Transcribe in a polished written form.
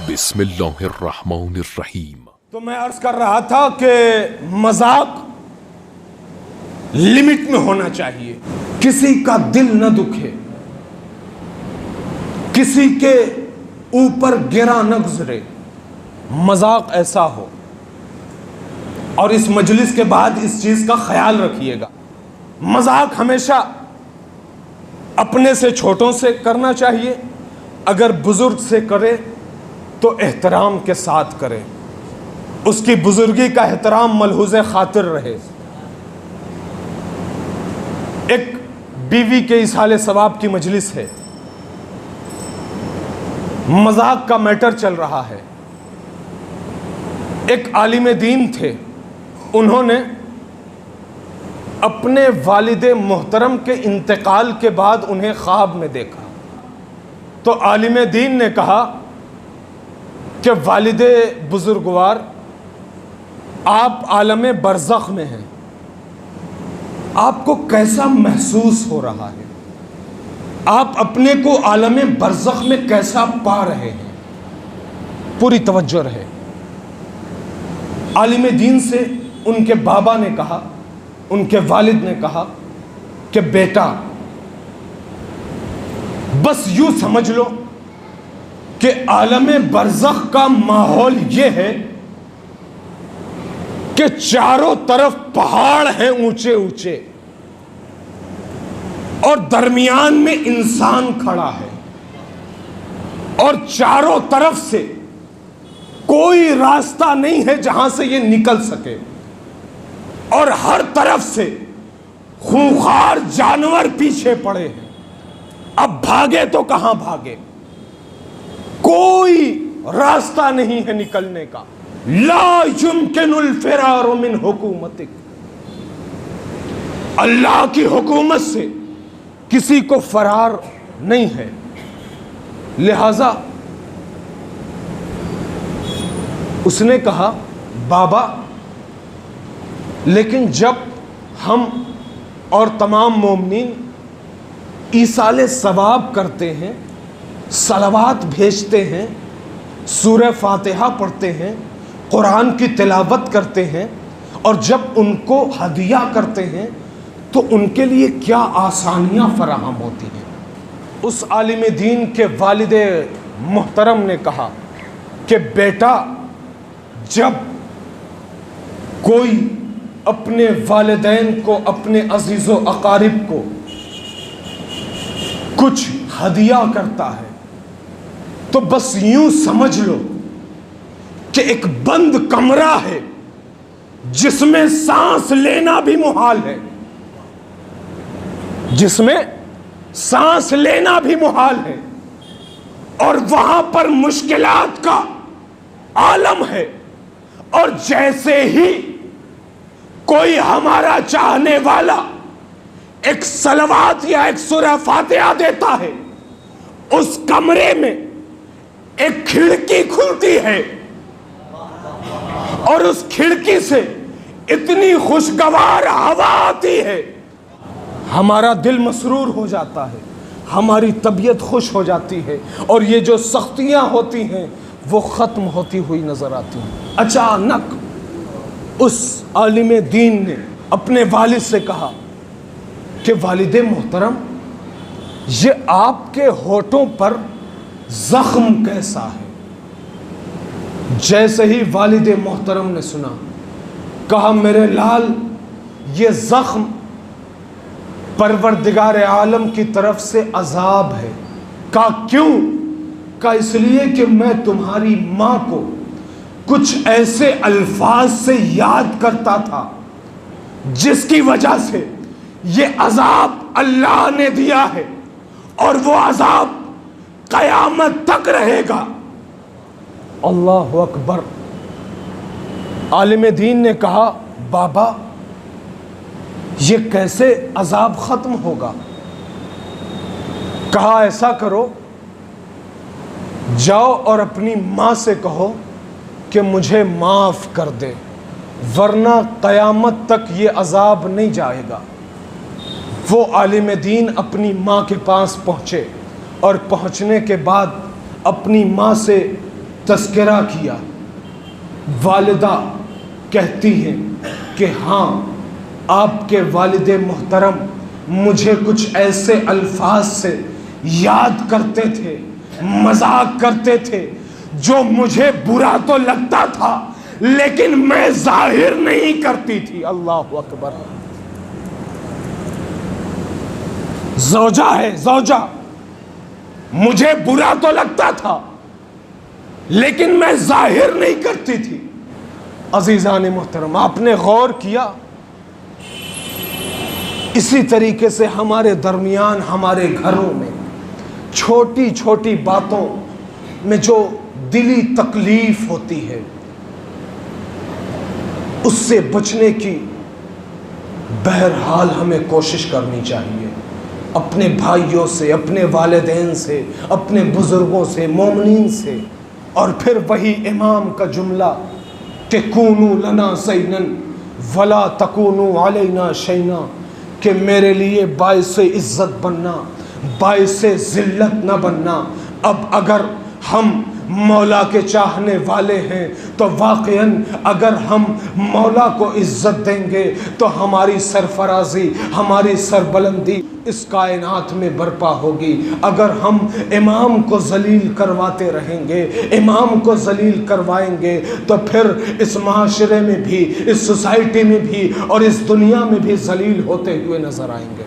بسم اللہ الرحمن الرحیم۔ تو میں عرض کر رہا تھا کہ مذاق لمٹ میں ہونا چاہیے، کسی کا دل نہ دکھے، کسی کے اوپر گرا نہ گزرے، مذاق ایسا ہو۔ اور اس مجلس کے بعد اس چیز کا خیال رکھیے گا، مذاق ہمیشہ اپنے سے چھوٹوں سے کرنا چاہیے، اگر بزرگ سے کرے تو احترام کے ساتھ کرے، اس کی بزرگی کا احترام ملحوظ خاطر رہے۔ ایک بیوی کے ایصال ثواب کی مجلس ہے، مذاق کا میٹر چل رہا ہے۔ ایک عالم دین تھے، انہوں نے اپنے والد محترم کے انتقال کے بعد انہیں خواب میں دیکھا، تو عالم دین نے کہا کہ والد بزرگوار، آپ عالم برزخ میں ہیں، آپ کو کیسا محسوس ہو رہا ہے؟ آپ اپنے کو عالم برزخ میں کیسا پا رہے ہیں؟ پوری توجہ رہے۔ عالم دین سے ان کے بابا نے کہا، ان کے والد نے کہا کہ بیٹا، بس یوں سمجھ لو کہ عالم برزخ کا ماحول یہ ہے کہ چاروں طرف پہاڑ ہیں اونچے اونچے، اور درمیان میں انسان کھڑا ہے، اور چاروں طرف سے کوئی راستہ نہیں ہے جہاں سے یہ نکل سکے، اور ہر طرف سے خونخوار جانور پیچھے پڑے ہیں۔ اب بھاگے تو کہاں بھاگے؟ کوئی راستہ نہیں ہے نکلنے کا۔ لا يمكن الفرار من حکومتک، اللہ کی حکومت سے کسی کو فرار نہیں ہے۔ لہذا اس نے کہا، بابا، لیکن جب ہم اور تمام مومنین ایصال ثواب کرتے ہیں، صلوات بھیجتے ہیں، سورہ فاتحہ پڑھتے ہیں، قرآن کی تلاوت کرتے ہیں، اور جب ان کو ہدیہ کرتے ہیں تو ان کے لیے کیا آسانیاں فراہم ہوتی ہیں۔ اس عالم دین کے والد محترم نے کہا کہ بیٹا، جب کوئی اپنے والدین کو، اپنے عزیز و اقارب کو کچھ ہدیہ کرتا ہے تو بس یوں سمجھ لو کہ ایک بند کمرہ ہے جس میں سانس لینا بھی محال ہے، جس میں سانس لینا بھی محال ہے، اور وہاں پر مشکلات کا عالم ہے، اور جیسے ہی کوئی ہمارا چاہنے والا ایک صلوات یا ایک سورہ فاتحہ دیتا ہے، اس کمرے میں ایک کھڑکی کھلتی ہے، اور اس کھڑکی سے اتنی خوشگوار ہوا آتی ہے، ہمارا دل مسرور ہو جاتا ہے، ہماری طبیعت خوش ہو جاتی ہے، اور یہ جو سختیاں ہوتی ہیں وہ ختم ہوتی ہوئی نظر آتی ہیں۔ اچانک اس عالم دین نے اپنے والد سے کہا کہ والد محترم، یہ آپ کے ہونٹوں پر زخم کیسا ہے؟ جیسے ہی والد محترم نے سنا، کہا میرے لال، یہ زخم پروردگار عالم کی طرف سے عذاب ہے۔ کہا کیوں؟ کہا اس لیے کہ میں تمہاری ماں کو کچھ ایسے الفاظ سے یاد کرتا تھا جس کی وجہ سے یہ عذاب اللہ نے دیا ہے، اور وہ عذاب قیامت تک رہے گا۔ اللہ اکبر۔ عالم دین نے کہا، بابا، یہ کیسے عذاب ختم ہوگا؟ کہا ایسا کرو، جاؤ اور اپنی ماں سے کہو کہ مجھے معاف کر دے، ورنہ قیامت تک یہ عذاب نہیں جائے گا۔ وہ عالم دین اپنی ماں کے پاس پہنچے، اور پہنچنے کے بعد اپنی ماں سے تذکرہ کیا، والدہ کہتی ہیں کہ ہاں آپ کے والد محترم مجھے کچھ ایسے الفاظ سے یاد کرتے تھے، مذاق کرتے تھے جو مجھے برا تو لگتا تھا لیکن میں ظاہر نہیں کرتی تھی۔ اللہ اکبر۔ زوجہ ہے، زوجہ، مجھے برا تو لگتا تھا لیکن میں ظاہر نہیں کرتی تھی۔ عزیزان محترم، آپ نے غور کیا؟ اسی طریقے سے ہمارے درمیان، ہمارے گھروں میں چھوٹی چھوٹی باتوں میں جو دلی تکلیف ہوتی ہے اس سے بچنے کی بہرحال ہمیں کوشش کرنی چاہیے، اپنے بھائیوں سے، اپنے والدین سے، اپنے بزرگوں سے، مومنین سے۔ اور پھر وہی امام کا جملہ کہ کونوا لنا زینا ولا تکونوا علینا شینا، کہ میرے لیے باعث عزت بننا، باعث ذلت نہ بننا۔ اب اگر ہم مولا کے چاہنے والے ہیں تو واقعاً اگر ہم مولا کو عزت دیں گے تو ہماری سرفرازی، ہماری سربلندی اس کائنات میں برپا ہوگی۔ اگر ہم امام کو ذلیل کرواتے رہیں گے، امام کو ذلیل کروائیں گے تو پھر اس معاشرے میں بھی، اس سوسائٹی میں بھی اور اس دنیا میں بھی ذلیل ہوتے ہوئے نظر آئیں گے۔